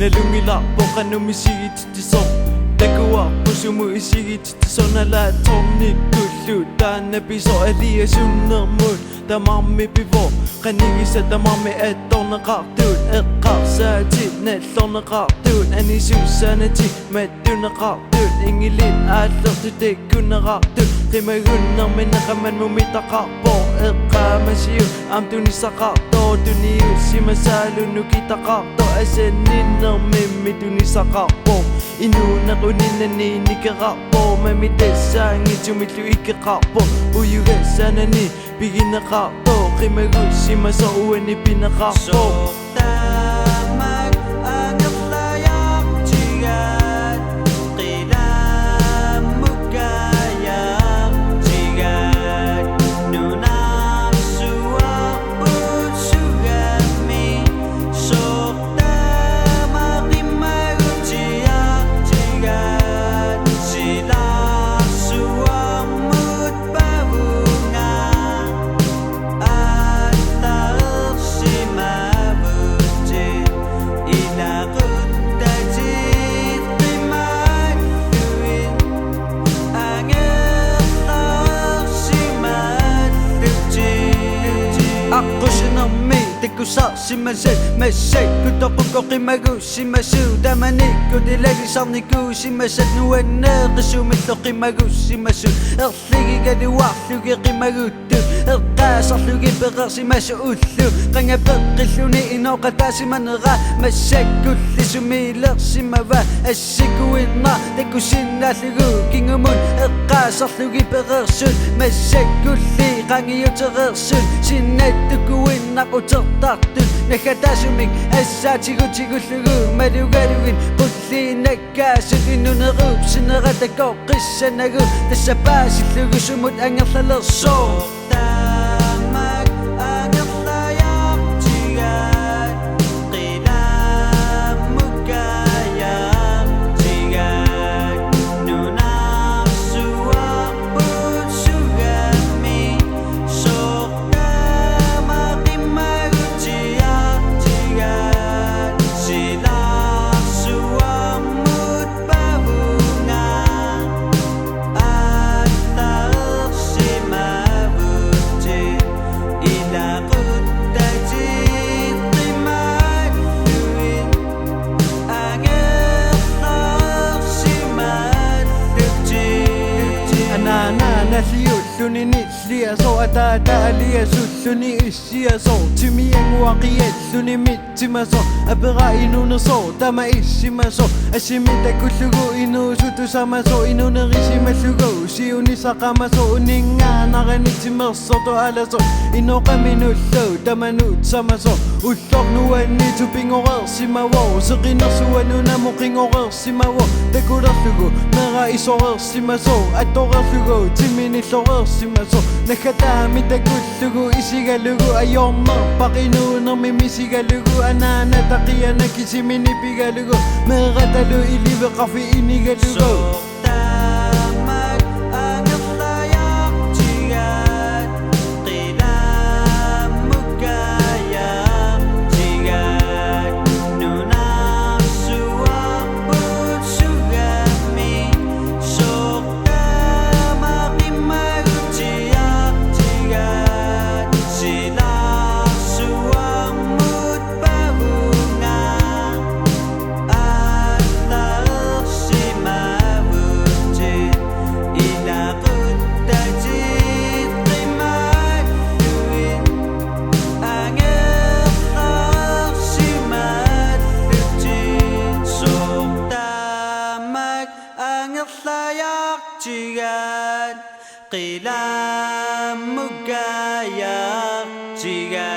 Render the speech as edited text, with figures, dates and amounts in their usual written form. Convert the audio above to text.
nalungila boka numisigi titiso Dakuwa pusumu isigi titiso nala tomni kullu Dan episo elia sunnamun Tamami pivo Kanigisa tamami ettona qartun Eqqarsaatit nallorna qartun Anisusanati mattuna qartun Ingilin aallertutekkunna qartun Qimagunnarminaqaman mumitaqarpo Eqqamasiu amtunisaqarto Tuniu simasalunukitaqarto Asaninnermimmi tunisaqarpo Inunaquninani nikararpo Mamitessaangi tumillu ikaqarpo Uyugasanani piginaqarto Qimagussimaso uani pinaqarpo Simasay, masay, kutopuko qimagu simasu Damaniku dilagi sarniku simasat nuwana Qisumillo qimagu simasu Erligi gadiwarlugi qimagutu Erqasarlugi peqar simasu ullu Qangapeqilluni inoqatasimanera Masakulli sumiler simava Assikuinna takusinnallugu kingumun Erqasarlugi peqarsun Masakulli qangiyuterersun Sinnatukuinnaqutsertartun Nakatasumik assaatigutigullugu Malugalugin qullinakkaasut Inunerup sineratako qissanagu Tassapasillugu sumut angerlalerso Lunini liaso atata liaso luni isiaso Tumi enguaqiyat luni mittimaso Apera inunaso tama isimaso Asimita kullugu inusutu samaso Inunerisimallugu siunisaqamaso Uninganaqanitimersoto alaso Inoqaminullu tamanut samaso Ullornuani tupingorersimawo Seqinersuanunamu qingorersimawo Takulerlugu mera isorersimaso Attorerlugu timinillorersimaso Nakatami takullugu isigalugu Ayorner paqinuner mimisigalugu Anana taqiyana kisiminipigalugu Meratalu iliveqafi inigalugu Qilam mugayak jigan